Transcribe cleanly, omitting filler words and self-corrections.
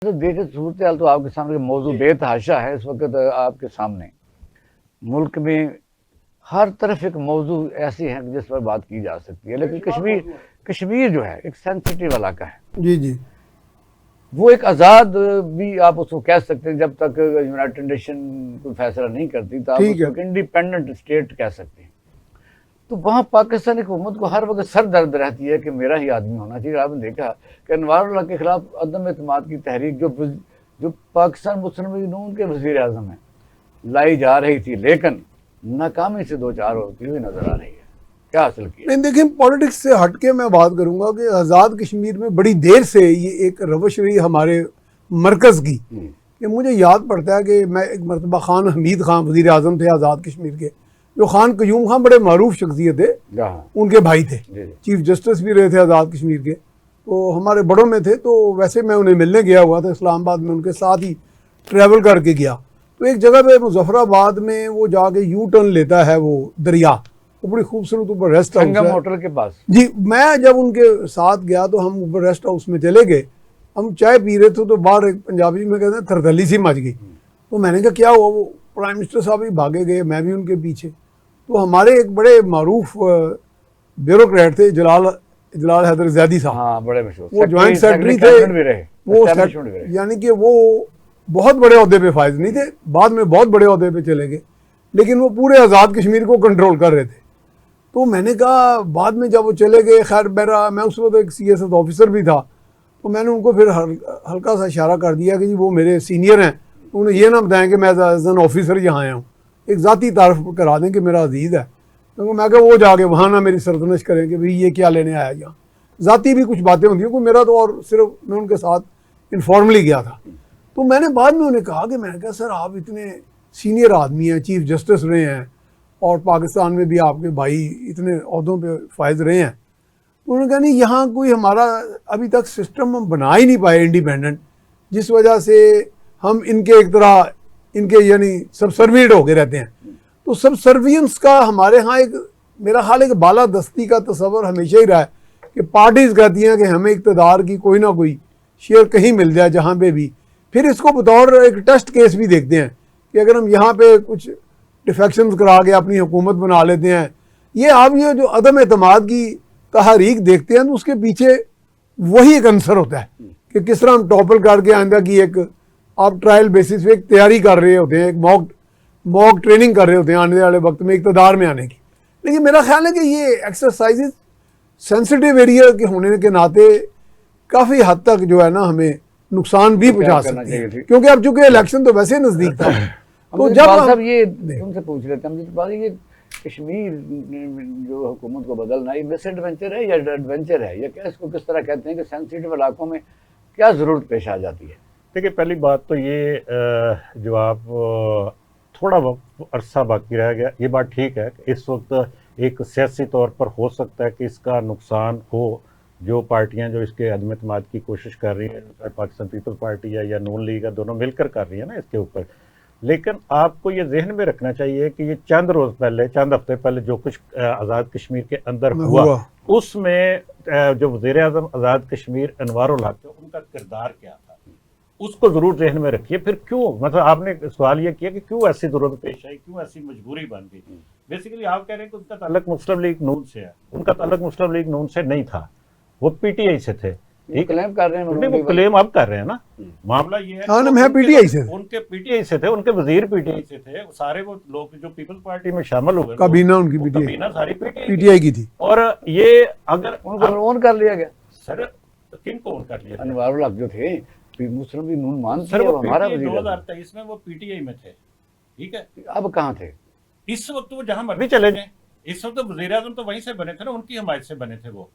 دیکھیں صورتحال تو آپ کے سامنے موضوع بے تحاشا ہے اس وقت آپ کے سامنے. ملک میں ہر طرف ایک موضوع ایسی ہے جس پر بات کی جا سکتی ہے، لیکن کشمیر جو ہے ایک سینسٹیو علاقہ ہے. جی جی وہ ایک آزاد بھی آپ اس کو کہہ سکتے ہیں، جب تک یونائٹڈ نیشن کوئی فیصلہ نہیں کرتی تو آپ اس ٹھیک ہے. کو انڈیپینڈنٹ اسٹیٹ کہہ سکتے ہیں. تو وہاں پاکستانی حکومت کو ہر وقت سر درد رہتی ہے کہ میرا ہی آدمی ہونا چاہیے. آپ نے دیکھا کہ انوار اللہ کے خلاف عدم اعتماد کی تحریک جو پاکستان مسلم لیگ نون کے وزیر اعظم ہیں لائی جا رہی تھی، لیکن ناکامی سے دو چار ہوتی ہوئی نظر آ رہی ہے. کیا حاصل کیا؟ نہیں دیکھیں، پالیٹکس سے ہٹ کے میں بات کروں گا کہ آزاد کشمیر میں بڑی دیر سے یہ ایک روش رہی ہمارے مرکز کی کہ مجھے یاد پڑتا ہے کہ میں ایک مرتبہ خان حمید خان وزیر اعظم تھے آزاد کشمیر کے، جو خان قیوم خان بڑے معروف شخصیت تھے، ان کے بھائی تھے، چیف جسٹس بھی رہے تھے آزاد کشمیر کے، تو ہمارے بڑوں میں تھے. تو ویسے میں انہیں ملنے گیا ہوا تھا اسلام آباد میں، ان کے ساتھ ہی ٹریول کر کے گیا. تو ایک جگہ پہ مظفر آباد میں وہ جا کے یو ٹرن لیتا ہے، وہ دریا، وہ بڑی خوبصورت اوپر ریسٹ ہاؤس سنگم ہے ہوٹل کے پاس. جی میں جب ان کے ساتھ گیا تو ہم اوپر ریسٹ ہاؤس میں چلے گئے. ہم چائے پی رہے تھے تو باہر ایک پنجابی میں کہتے ہیں تھردلی سی مچ گئی. تو میں نے کہا کیا ہوا؟ وہ پرائم منسٹر صاحب ہی بھاگے گئے، میں بھی ان کے پیچھے. تو ہمارے ایک بڑے معروف بیوروکریٹ تھے جلال حیدر زیدی صاحب، ہاں بڑے مشہور، وہ جوائنٹ سیکرٹری تھے. وہ یعنی کہ وہ بہت بڑے عہدے پہ فائز نہیں تھے، بعد میں بہت بڑے عہدے پہ چلے گئے، لیکن وہ پورے آزاد کشمیر کو کنٹرول کر رہے تھے. تو میں نے کہا بعد میں جب وہ چلے گئے، خیر میرا میں اس وقت ایک سی ایس ایس آفیسر بھی تھا، تو میں نے ان کو پھر ہلکا سا اشارہ کر دیا کہ جی وہ میرے سینئر ہیں، تو انہیں یہ نہ بتائیں کہ میں ایز این آفیسر یہاں آیا ہوں، ایک ذاتی تعارف کرا دیں کہ میرا عزیز ہے. تو میں کہا وہ جا کے وہاں نہ میری سرزنش کریں کہ بھئی یہ کیا لینے آیا یہاں. ذاتی بھی کچھ باتیں ہوتی ہیں، کوئی میرا تو اور صرف میں ان کے ساتھ انفارملی گیا تھا. تو میں نے بعد میں انہیں کہا کہ میں نے کہا سر آپ اتنے سینئر آدمی ہیں، چیف جسٹس رہے ہیں، اور پاکستان میں بھی آپ کے بھائی اتنے عہدوں پہ فائز رہے ہیں. تو انہوں نے کہا نہیں، یہاں کوئی ہمارا ابھی تک سسٹم ہم بنا ہی نہیں پائے انڈیپینڈنٹ، جس وجہ سے ہم ان کے ایک طرح ان کے یعنی سب سرویڈ ہو کے رہتے ہیں. تو سب سروینس کا ہمارے ہاں ایک میرا خیال ہے کہ بالادستی کا تصور ہمیشہ ہی رہا ہے کہ پارٹیز کہتی ہیں کہ ہمیں اقتدار کی کوئی نہ کوئی شیئر کہیں مل جائے جہاں پہ بھی، پھر اس کو بطور ایک ٹیسٹ کیس بھی دیکھتے ہیں کہ اگر ہم یہاں پہ کچھ ڈیفیکشنز کرا کے اپنی حکومت بنا لیتے ہیں. یہ آپ یہ جو عدم اعتماد کی تحریک دیکھتے ہیں تو اس کے پیچھے وہی ایک عنصر ہوتا ہے کہ کس طرح ہم ٹاپل کر کے آئندہ کی ایک آپ ٹرائل بیسس پہ ایک تیاری کر رہے ہوتے ہیں، ایک موک ٹریننگ کر رہے ہوتے ہیں آنے والے وقت میں اقتدار میں آنے کی. لیکن میرا خیال ہے کہ یہ ایکسرسائزز سینسٹیو ایریا کے ہونے کے ناطے کافی حد تک جو ہے نا ہمیں نقصان بھی پہنچا سکتی ہے، کیونکہ اب چونکہ الیکشن تو ویسے نزدیک تھا. تو جب صاحب یہ ان سے پوچھ لیتے ہیں یہ کشمیر جو حکومت کو بدلنا یہ مس ایڈونچر ہے یا ایڈونچر ہے، یا کیا اس کو کس طرح کہتے ہیں کہ سینسیٹیو علاقوں میں کیا ضرورت پیش آ جاتی ہے؟ دیکھیے پہلی بات تو یہ جو آپ تھوڑا عرصہ باقی رہ گیا، یہ بات ٹھیک ہے کہ اس وقت ایک سیاسی طور پر ہو سکتا ہے کہ اس کا نقصان ہو، جو پارٹیاں جو اس کے عدم اعتماد کی کوشش کر رہی ہیں، پاکستان پیپل پارٹی ہے یا نون لیگ ہے، دونوں مل کر رہی ہیں نا اس کے اوپر. لیکن آپ کو یہ ذہن میں رکھنا چاہیے کہ یہ چند ہفتے پہلے جو کچھ آزاد کشمیر کے اندر ہوا، اس میں جو وزیر اعظم آزاد کشمیر انوار الحق تھے، ان کا کردار کیا تھا، اس کو ضرور ذہن میں رکھیے. پھر کیوں مطلب آپ نے سوال یہ کیا کہ کیوں ایسی ضرورت پیش آئی، کیوں ایسی مجبوری بن گئی. بیسیکلی آپ کہہ رہے ہیں کہ ان کا تعلق مسلم لیگ نون سے ہے، ان کا تعلق مسلم لیگ نون سے نہیں تھا، وہ پی ٹی آئی سے تھے. کلیم کر رہے ہیں، وہ کلیم اب کر رہے ہیں نا. معاملہ یہ ہے پی ٹی آئی سے، ان کے پی ٹی آئی سے تھے، ان کے وزیر پی ٹی آئی سے تھے، سارے وہ لوگ جو پیپلز پارٹی میں شامل ہوئے، کابینہ ان کی کابینہ ساری پی ٹی آئی کی تھی. اور یہ اگر ان کو اون کر لیا گیا. سر کن کو اون کر لیا؟ انوار الحق جو تھے مسلم لیگ نون مانتے ہیں، وہ ہمارا وزیر 2023 میں وہ پی ٹی آئی میں تھے. ٹھیک ہے، اب کہاں تھے اس وقت؟ وہ جہاں مرضی چلے جائیں. اس وقت وزیر اعظم تو وہیں سے بنے تھے نا، ان کی حمایت سے بنے تھے وہ.